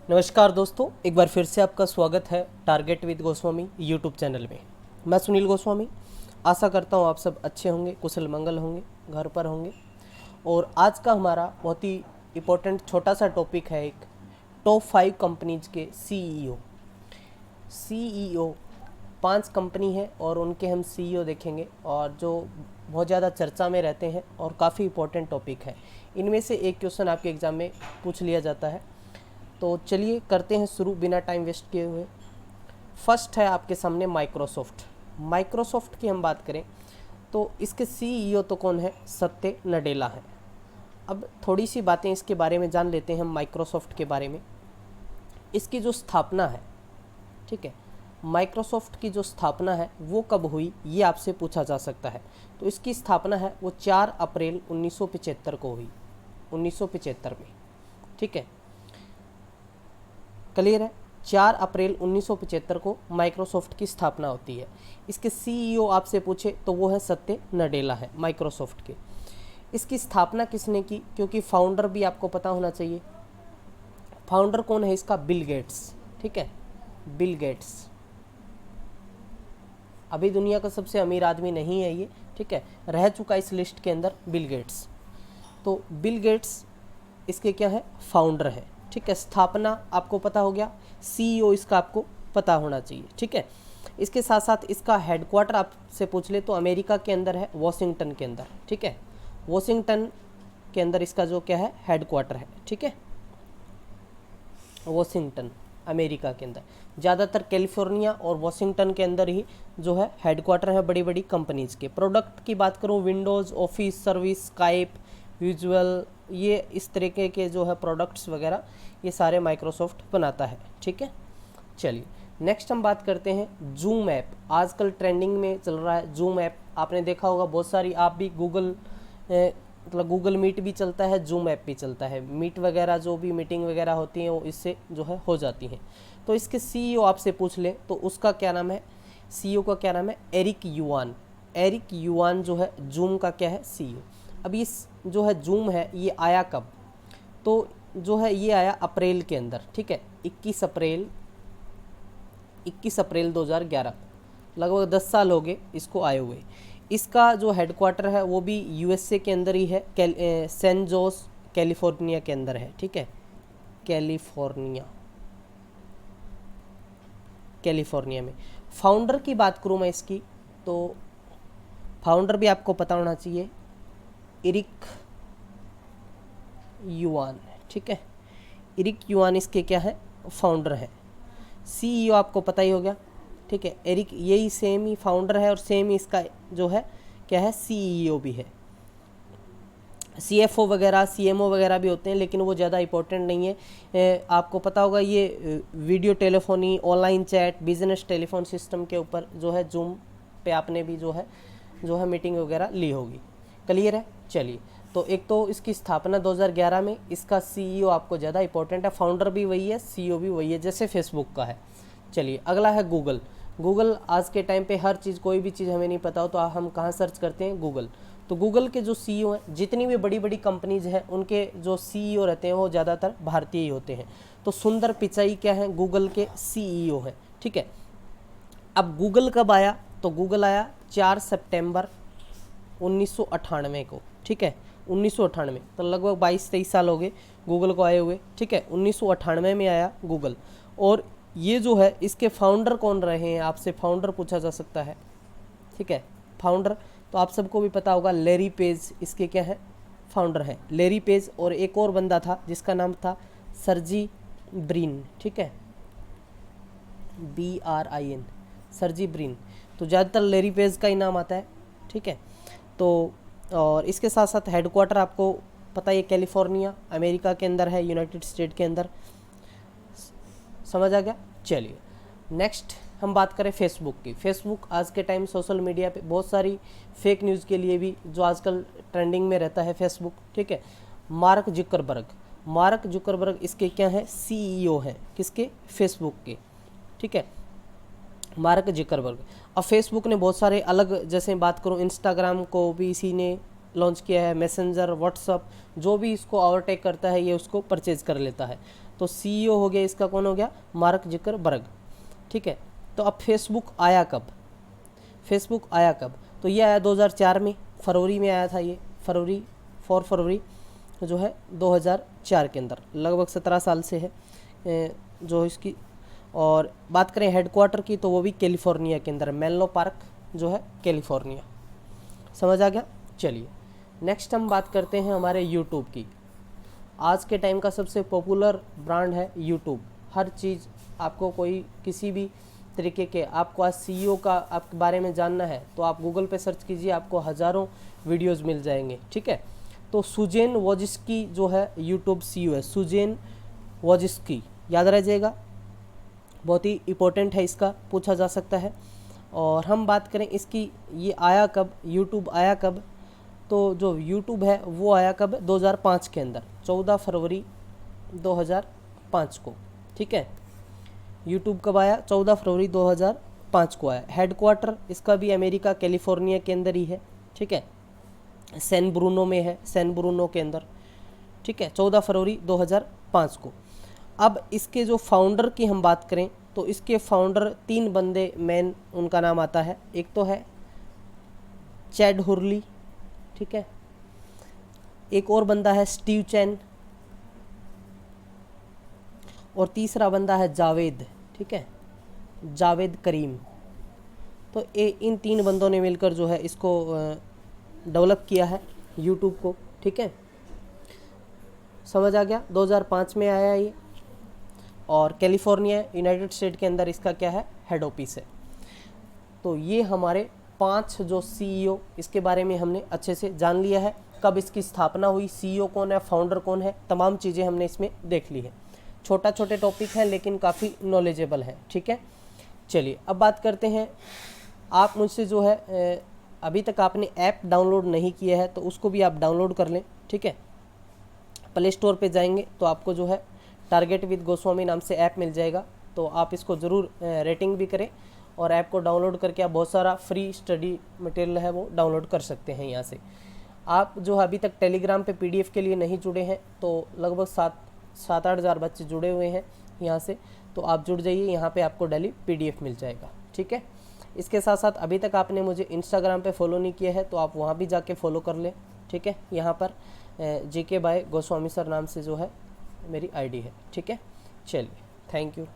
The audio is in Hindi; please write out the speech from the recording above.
नमस्कार दोस्तों, एक बार फिर से आपका स्वागत है target with Goswami YouTube channel में। मैं सुनील गोस्वामी। आशा करता हूँ आप सब अच्छे होंगे, कुशल मंगल होंगे, घर पर होंगे। और आज का हमारा बहुत ही इम्पोर्टेंट छोटा सा टॉपिक है एक टॉप 5 कंपनीज के सीईओ 5 कंपनी है और उनके हम सीईओ देखेंगे और जो बहुत ज़्यादा चर्चा में रहते हैं और काफ़ी इम्पोर्टेंट टॉपिक है। इनमें से एक क्वेश्चन आपके एग्ज़ाम में पूछ लिया जाता है। तो चलिए करते हैं शुरू बिना टाइम वेस्ट किए हुए। फर्स्ट है आपके सामने माइक्रोसॉफ्ट की हम बात करें तो इसके सीईओ तो कौन है? सत्य नडेला है। अब थोड़ी सी बातें इसके बारे में जान लेते हैं हम माइक्रोसॉफ्ट के बारे में। इसकी जो स्थापना है, ठीक है, माइक्रोसॉफ्ट की जो स्थापना है वो कब हुई ये आपसे पूछा जा सकता है। तो इसकी स्थापना है वो 4 अप्रैल 1975 को हुई, 1975 में, ठीक है, क्लियर है। 4 अप्रैल 1975 को माइक्रोसॉफ्ट की स्थापना होती है। इसके सीईओ आपसे पूछे तो वो है सत्य नडेला है माइक्रोसॉफ्ट के। इसकी स्थापना किसने की? क्योंकि फाउंडर भी आपको पता होना चाहिए। फाउंडर कौन है इसका? बिल गेट्स, ठीक है, बिल गेट्स। अभी दुनिया का सबसे अमीर आदमी नहीं है ये, ठीक है, रह चुका इस लिस्ट के अंदर बिल गेट्स। तो बिल गेट्स इसके क्या है? फाउंडर है, ठीक है। स्थापना आपको पता हो गया, सीईओ इसका आपको पता होना चाहिए, ठीक है। इसके साथ साथ इसका हेडक्वार्टर आपसे पूछ ले तो अमेरिका के अंदर है, वॉशिंगटन के अंदर, ठीक है, वॉशिंगटन के अंदर इसका जो क्या है हेडक्वार्टर है, ठीक है, वॉशिंगटन अमेरिका के अंदर। ज़्यादातर कैलिफोर्निया और वॉशिंगटन के अंदर ही जो है हेडक्वार्टर है बड़ी बड़ी कंपनीज़ के। प्रोडक्ट की बात करूँ, Windows, office service, Skype, visual, ये इस तरीके के जो है प्रोडक्ट्स वगैरह ये सारे माइक्रोसॉफ्ट बनाता है, ठीक है। चलिए नेक्स्ट हम बात करते हैं जूम ऐप। आजकल ट्रेंडिंग में चल रहा है जूम ऐप, आपने देखा होगा बहुत सारी। आप भी गूगल मतलब गूगल मीट भी चलता है, जूम ऐप भी चलता है। मीट वगैरह जो भी मीटिंग वगैरह होती हैं वो इससे जो है हो जाती हैं। तो इसके सीईओ आपसे पूछ ले तो उसका क्या नाम है? सीईओ का क्या नाम है? Eric yuan. एरिक युआन जो है जूम का क्या है? सीईओ। अब इस जो है जूम है ये आया कब? तो जो है ये आया अप्रैल के अंदर, ठीक है, 21 अप्रैल 2011। लगभग 10 साल हो गए इसको आए हुए। इसका जो हेडक्वार्टर है वो भी यूएसए के अंदर ही है, सैन जोस कैलिफोर्निया के अंदर है, ठीक है, कैलिफोर्निया में। फाउंडर की बात करूँ मैं इसकी तो फाउंडर भी आपको पता होना चाहिए, एरिक युआन, ठीक है, एरिक युआन इसके क्या है? फाउंडर है। सीईओ आपको पता ही हो गया, ठीक है, एरिक यही सेम ही फाउंडर है और सेम ही इसका जो है क्या है? सीईओ भी है। सीएफओ वगैरह, सीएमओ वगैरह भी होते हैं लेकिन वो ज़्यादा इंपॉर्टेंट नहीं है। आपको पता होगा ये video telephony, online chat, business telephone system के ऊपर जो है जूम पे आपने भी जो है मीटिंग वगैरह ली होगी, क्लियर है। चलिए, तो एक तो इसकी स्थापना 2011 में, इसका सीईओ आपको ज़्यादा इंपॉर्टेंट है, फाउंडर भी वही है, सीईओ भी वही है, जैसे फेसबुक का है। चलिए अगला है गूगल। आज के टाइम पे हर चीज़, कोई भी चीज़ हमें नहीं पता हो तो हम कहाँ सर्च करते हैं? गूगल। तो गूगल के जो सीईओ हैं, जितनी भी बड़ी बड़ी कंपनीज हैं उनके जो सीईओ रहते हैं वो ज़्यादातर भारतीय ही होते हैं। तो सुंदर पिचाई क्या है? गूगल के सीईओ हैं, ठीक है। अब गूगल कब आया? तो गूगल आया 4 सितंबर 1998 को, ठीक है, 1998। तो लगभग 22-23 साल हो गए गूगल को आए हुए, ठीक है। 1998 में आया गूगल। और ये जो है इसके फाउंडर कौन रहे हैं? आपसे फाउंडर पूछा जा सकता है, ठीक है। फाउंडर तो आप सबको भी पता होगा, लैरी पेज इसके क्या है? फाउंडर है, लैरी पेज। और एक और बंदा था जिसका नाम था सर्जी ब्रिन, ठीक है, BRIN, सर्जी ब्रिन। तो ज़्यादातर लैरी पेज का ही नाम आता है, ठीक है। तो और इसके साथ साथ हेडक्वार्टर आपको पता है कैलिफोर्निया अमेरिका के अंदर है, यूनाइटेड स्टेट के अंदर। समझ आ गया। चलिए नेक्स्ट हम बात करें फेसबुक की। फेसबुक आज के टाइम सोशल मीडिया पे बहुत सारी फेक न्यूज़ के लिए भी जो आजकल ट्रेंडिंग में रहता है फेसबुक, ठीक है। मार्क जुकरबर्ग इसके क्या है? सीईओ है, किसके? फेसबुक के, ठीक है, मार्क जुकरबर्ग। अब फेसबुक ने बहुत सारे अलग, जैसे बात करूँ इंस्टाग्राम को भी इसी ने लॉन्च किया है, मैसेंजर, व्हाट्सअप, जो भी इसको ओवरटेक करता है ये उसको परचेज कर लेता है। तो सीईओ हो गया इसका, कौन हो गया, मार्क जुकरबर्ग। ठीक है, तो अब फेसबुक आया कब, फेसबुक आया कब, तो ये आया 2004 में, फरवरी में आया था ये, फरवरी 4 फरवरी जो है 2004 के अंदर, लगभग 17 साल से है जो इसकी। और बात करें हेडक्वार्टर की तो वो भी कैलिफोर्निया के अंदर, मेनलो पार्क जो है कैलिफोर्निया। समझ आ गया। चलिए नेक्स्ट हम बात करते हैं हमारे यूट्यूब की। आज के टाइम का सबसे पॉपुलर ब्रांड है यूट्यूब। हर चीज़ आपको, कोई किसी भी तरीके के, आपको आज सीईओ का आपके बारे में जानना है तो आप गूगल पे सर्च कीजिए, आपको हज़ारों वीडियोस मिल जाएंगे। ठीक है, तो सुजेन वोजिस्की जो है यूट्यूब सीईओ है, सुजेन वोजिस्की, याद रह जाएगा, बहुत ही इम्पोर्टेंट है, इसका पूछा जा सकता है। और हम बात करें इसकी, ये आया कब, यूट्यूब आया कब, तो जो यूट्यूब है वो आया कब, 2005 के अंदर, 14 फरवरी 2005 को। ठीक है, यूट्यूब कब आया, 14 फरवरी 2005 को आया। हेडक्वार्टर इसका भी अमेरिका कैलिफोर्निया के अंदर ही है। ठीक है, सैन ब्रूनो में है, सैन ब्रूनो के अंदर। ठीक है, 14 फरवरी 2005 को। अब इसके जो फाउंडर की हम बात करें तो इसके फाउंडर 3 बंदे मेन, उनका नाम आता है। एक तो है चैड हुरली, ठीक है, एक और बंदा है स्टीव चैन, और तीसरा बंदा है जावेद। ठीक है, जावेद करीम। तो इन 3 बंदों ने मिलकर जो है इसको डेवलप किया है यूट्यूब को। ठीक है, समझ आ गया। 2005 में आया ये, और कैलिफोर्निया यूनाइटेड स्टेट के अंदर इसका क्या है, हेड ऑफिस है। तो ये हमारे 5 जो सीईओ, इसके बारे में हमने अच्छे से जान लिया है, कब इसकी स्थापना हुई, सीईओ कौन है, फाउंडर कौन है, तमाम चीज़ें हमने इसमें देख ली है। छोटा छोटे टॉपिक हैं लेकिन काफ़ी नॉलेजेबल है। ठीक है, चलिए अब बात करते हैं, आप मुझसे जो है अभी तक आपने ऐप डाउनलोड नहीं किया है तो उसको भी आप डाउनलोड कर लें। ठीक है, प्ले स्टोर पे जाएंगे तो आपको जो है टारगेट विद गोस्वामी नाम से ऐप मिल जाएगा, तो आप इसको ज़रूर रेटिंग भी करें, और ऐप को डाउनलोड करके आप बहुत सारा फ्री स्टडी मटेरियल है वो डाउनलोड कर सकते हैं यहाँ से। आप जो अभी तक टेलीग्राम पे पीडीएफ के लिए नहीं जुड़े हैं तो लगभग 7-8 हज़ार बच्चे जुड़े हुए हैं यहाँ से, तो आप जुड़ जाइए, यहाँ पे आपको डेली पीडीएफ मिल जाएगा। ठीक है, इसके साथ साथ अभी तक आपने मुझे इंस्टाग्राम पे फॉलो नहीं किया है तो आप वहाँ भी जाके फॉलो कर लें। ठीक है, यहाँ पर JK बाय गोस्वामी सर नाम से जो है मेरी आईडी है। ठीक है, चलिए, थैंक यू।